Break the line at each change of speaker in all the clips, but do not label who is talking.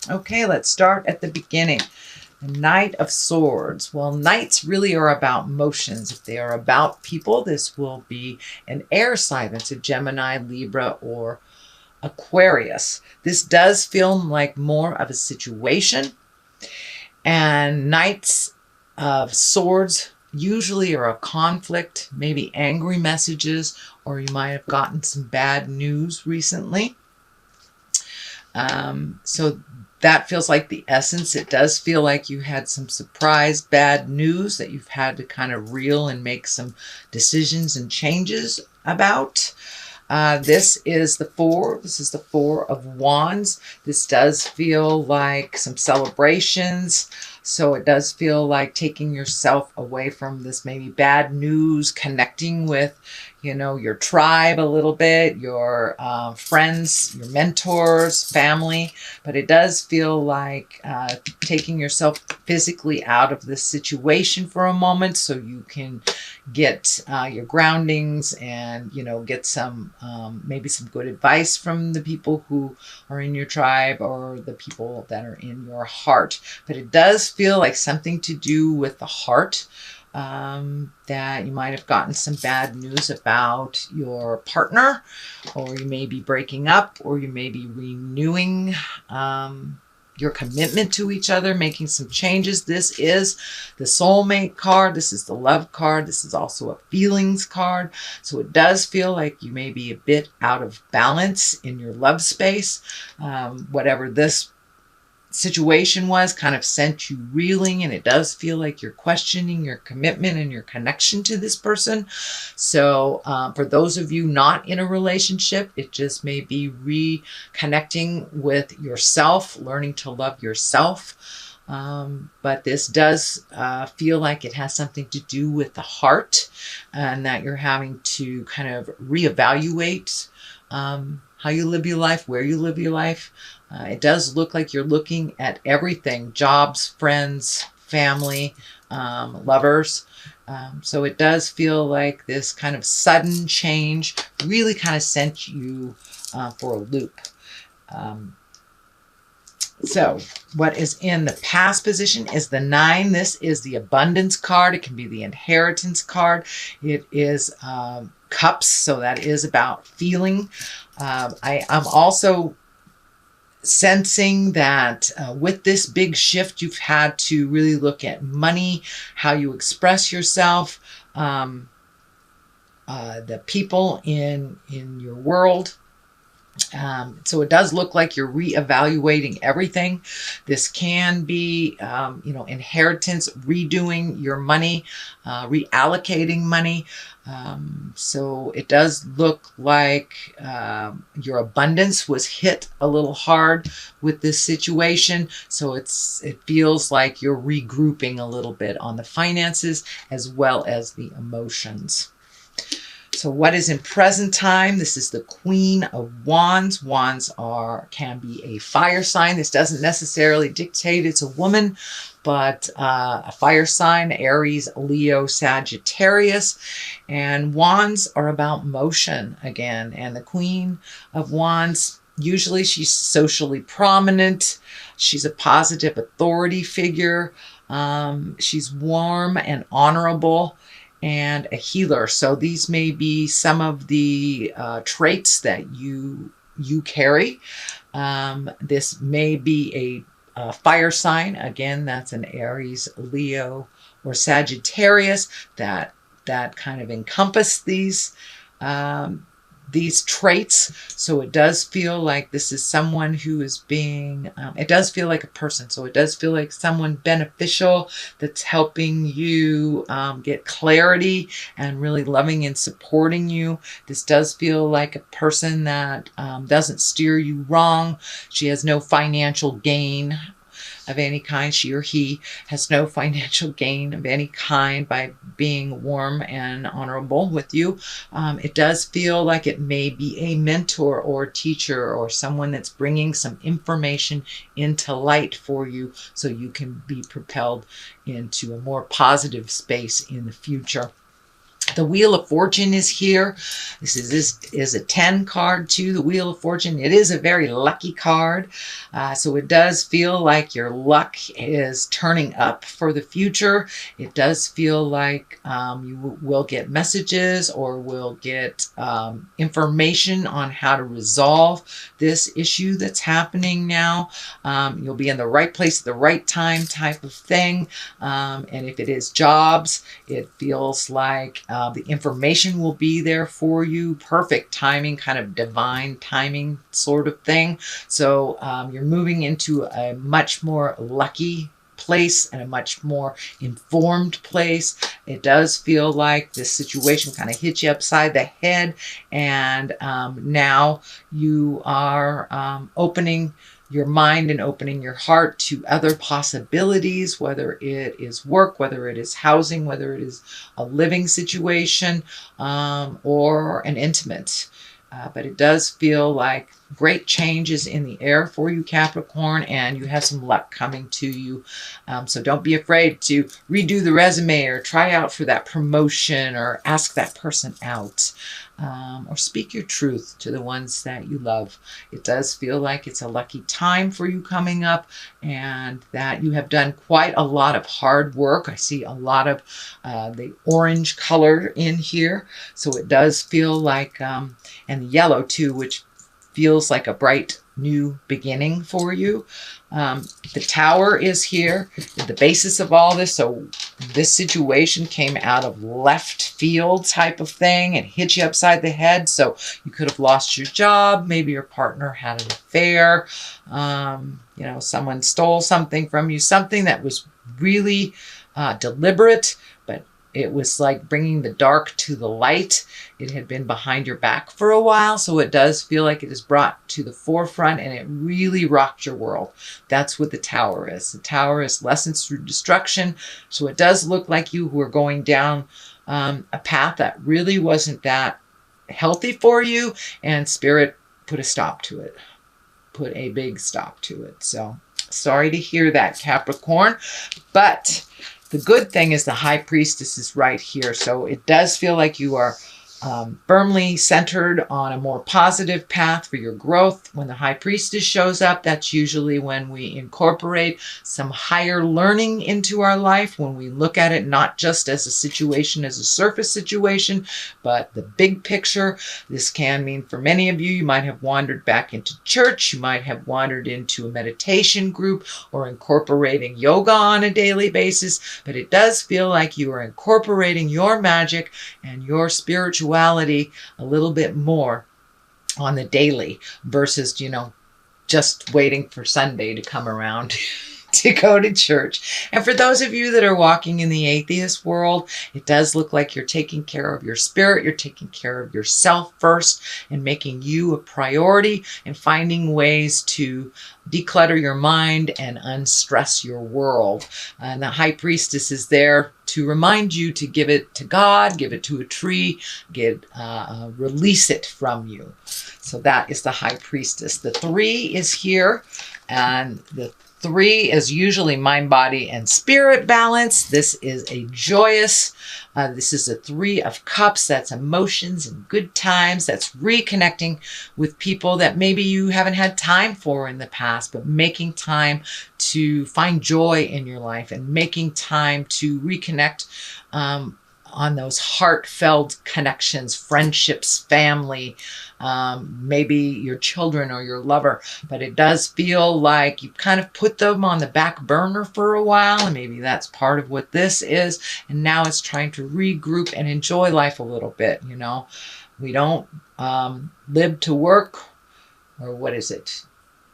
Okay, let's start at the beginning. The Knight of Swords. Well, knights really are about motions. If they are about people, this will be an air sign. That's a Gemini, Libra, or Aquarius. This does feel like more of a situation. And Knights of Swords usually are a conflict, maybe angry messages, or you might have gotten some bad news recently. So that feels like the essence. It does feel like you had some surprise bad news that you've had to kind of reel and make some decisions and changes about. This is the four. This is the Four of Wands. This does feel like some celebrations. So it does feel like taking yourself away from this maybe bad news, connecting with, your tribe a little bit, your friends, your mentors, family. But it does feel like taking yourself physically out of this situation for a moment so you can get your groundings and, get some, maybe some good advice from the people who are in your tribe or the people that are in your heart. But it does feel like something to do with the heart. That you might have gotten some bad news about your partner, or you may be breaking up, or you may be renewing your commitment to each other, making some changes. This is the soulmate card. This is the love card. This is also a feelings card. So it does feel like you may be a bit out of balance in your love space. Whatever this situation was kind of sent you reeling, and it does feel like you're questioning your commitment and your connection to this person. So for those of you not in a relationship, it just may be reconnecting with yourself, learning to love yourself. But this does feel like it has something to do with the heart, and that you're having to kind of reevaluate how you live your life, where you live your life. It does look like you're looking at everything: jobs, friends, family, lovers. So it does feel like this kind of sudden change really kind of sent you for a loop. So what is in the past position is the 9. This is the abundance card. It can be the inheritance card. It is cups, so that is about feeling. I'm also sensing that with this big shift, you've had to really look at money, how you express yourself, the people in your world. So it does look like you're reevaluating everything. This can be, inheritance, redoing your money, reallocating money. So it does look like your abundance was hit a little hard with this situation. So it feels like you're regrouping a little bit on the finances as well as the emotions. So what is in present time? This is the Queen of Wands. Wands can be a fire sign. This doesn't necessarily dictate it's a woman, but a fire sign: Aries, Leo, Sagittarius. And wands are about motion again. And the Queen of Wands, usually she's socially prominent. She's a positive authority figure. She's warm and honorable, and a healer. So these may be some of the traits that you carry. This may be a fire sign. Again, that's an Aries, Leo, or Sagittarius that kind of encompass these traits. So it does feel like this is someone who is being, it does feel like a person. So it does feel like someone beneficial that's helping you get clarity and really loving and supporting you. This does feel like a person that doesn't steer you wrong. She has no financial gain of any kind. She or he has no financial gain of any kind by being warm and honorable with you. It does feel like it may be a mentor or teacher or someone that's bringing some information into light for you so you can be propelled into a more positive space in the future. The Wheel of Fortune is here. This is a 10 card too, the Wheel of Fortune. It is a very lucky card. So it does feel like your luck is turning up for the future. It does feel like you will get messages or will get information on how to resolve this issue that's happening now. You'll be in the right place at the right time type of thing. And if it is jobs, it feels like the information will be there for you. Perfect timing, kind of divine timing sort of thing. So you're moving into a much more lucky place and a much more informed place. It does feel like this situation kind of hit you upside the head, and now you are opening your mind and opening your heart to other possibilities, whether it is work, whether it is housing, whether it is a living situation, or an intimate. But it does feel like great changes in the air for you, Capricorn, and you have some luck coming to you. So don't be afraid to redo the resume or try out for that promotion or ask that person out. Or speak your truth to the ones that you love. It does feel like it's a lucky time for you coming up, and that you have done quite a lot of hard work. I see a lot of the orange color in here. So it does feel like, and the yellow too, which feels like a bright new beginning for you. The Tower is here, the basis of all this. So this situation came out of left field type of thing and hit you upside the head. So you could have lost your job. Maybe your partner had an affair. You know, someone stole something from you, something that was really deliberate, but it was like bringing the dark to the light. It had been behind your back for a while, so it does feel like it is brought to the forefront, and it really rocked your world. That's what the Tower is. The Tower is lessons through destruction. So it does look like you were going down a path that really wasn't that healthy for you, and Spirit put a stop to it. Put a big stop to it. So sorry to hear that, Capricorn. But the good thing is the High Priestess is right here. So it does feel like you are firmly centered on a more positive path for your growth. When the High Priestess shows up, that's usually when we incorporate some higher learning into our life, when we look at it not just as a situation, as a surface situation, but the big picture. This can mean for many of you, you might have wandered back into church, you might have wandered into a meditation group or incorporating yoga on a daily basis, but it does feel like you are incorporating your magic and your spirituality a little bit more on the daily versus, you know, just waiting for Sunday to come around to go to church. And for those of you that are walking in the atheist world, it does look like you're taking care of your spirit, you're taking care of yourself first, and making you a priority, and finding ways to declutter your mind and unstress your world. And the High Priestess is there to remind you to give it to God, give it to a tree, release it from you. So that is the High Priestess. The 3 is here, and the 3 is usually mind, body, and spirit balance. This is a joyous, this is a 3 of Cups. That's emotions and good times. That's reconnecting with people that maybe you haven't had time for in the past, but making time to find joy in your life and making time to reconnect on those heartfelt connections, friendships, family, maybe your children or your lover. But it does feel like you kind of put them on the back burner for a while, and maybe that's part of what this is. And now it's trying to regroup and enjoy life a little bit. You know, we don't live to work, or what is it?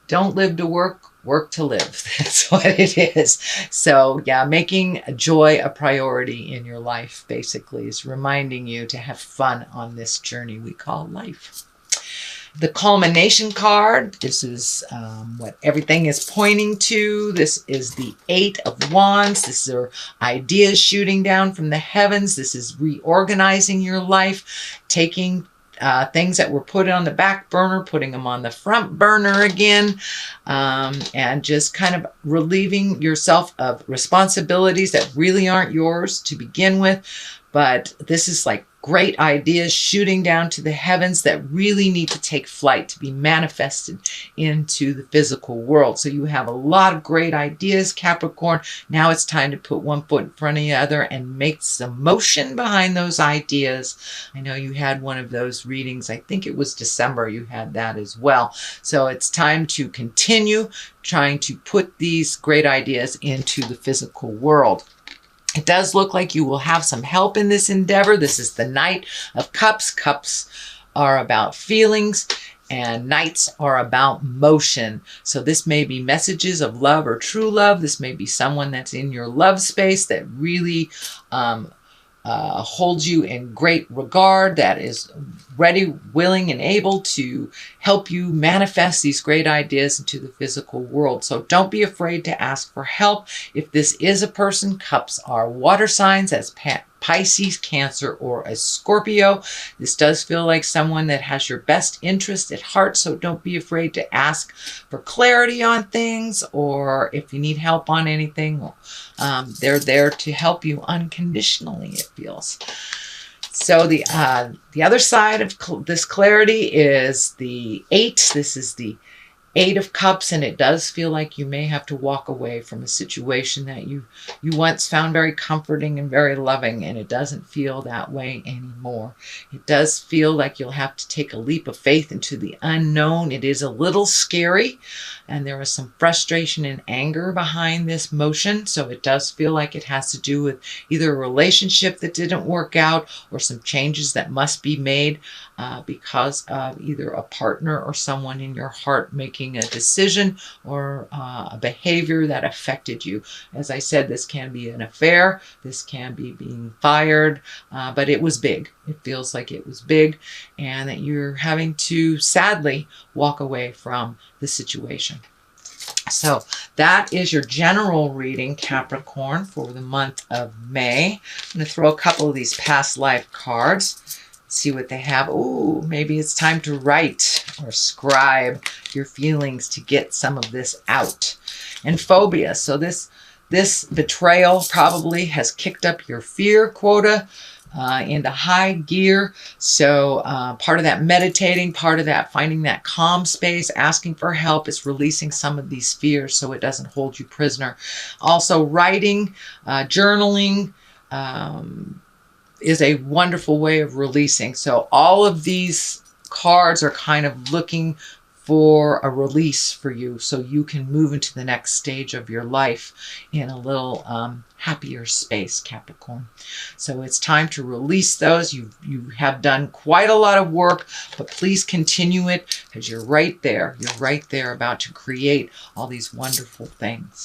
Don't live to work, work to live. That's what it is. So yeah, making joy a priority in your life basically is reminding you to have fun on this journey we call life. The culmination card, this is what everything is pointing to. This is the 8 of Wands. This is ideas shooting down from the heavens. This is reorganizing your life, taking things that were put on the back burner, putting them on the front burner again, and just kind of relieving yourself of responsibilities that really aren't yours to begin with, But this is like great ideas shooting down to the heavens that really need to take flight to be manifested into the physical world. So you have a lot of great ideas, Capricorn. Now it's time to put one foot in front of the other and make some motion behind those ideas. I know you had one of those readings. I think it was December you had that as well. So it's time to continue trying to put these great ideas into the physical world. It does look like you will have some help in this endeavor. This is the Knight of Cups. Cups are about feelings and Knights are about motion. So this may be messages of love or true love. This may be someone that's in your love space that really holds you in great regard, that is ready, willing, and able to help you manifest these great ideas into the physical world. So don't be afraid to ask for help. If this is a person, cups are water signs, as Pisces, Cancer, or a Scorpio. This does feel like someone that has your best interest at heart, so don't be afraid to ask for clarity on things, or if you need help on anything, they're there to help you unconditionally, it feels. So the other side of this clarity is the 8. This is the 8 of Cups, and it does feel like you may have to walk away from a situation that you once found very comforting and very loving, and it doesn't feel that way anymore. It does feel like you'll have to take a leap of faith into the unknown. It is a little scary, and there is some frustration and anger behind this motion, so it does feel like it has to do with either a relationship that didn't work out or some changes that must be made because of either a partner or someone in your heart making a decision or a behavior that affected you. As I said, this can be an affair, this can be being fired, but it was big. It feels like it was big, and that you're having to sadly walk away from the situation. So that is your general reading, Capricorn, for the month of May. I'm going to throw a couple of these past life cards. See what they have. Ooh, maybe it's time to write or scribe your feelings to get some of this out. And phobia. So this betrayal probably has kicked up your fear quota into high gear. So part of that meditating, part of that finding that calm space, asking for help, is releasing some of these fears so it doesn't hold you prisoner. Also writing, journaling, is a wonderful way of releasing. So all of these cards are kind of looking for a release for you so you can move into the next stage of your life in a little happier space, Capricorn. So it's time to release those. You have done quite a lot of work, but please continue it because you're right there. You're right there about to create all these wonderful things.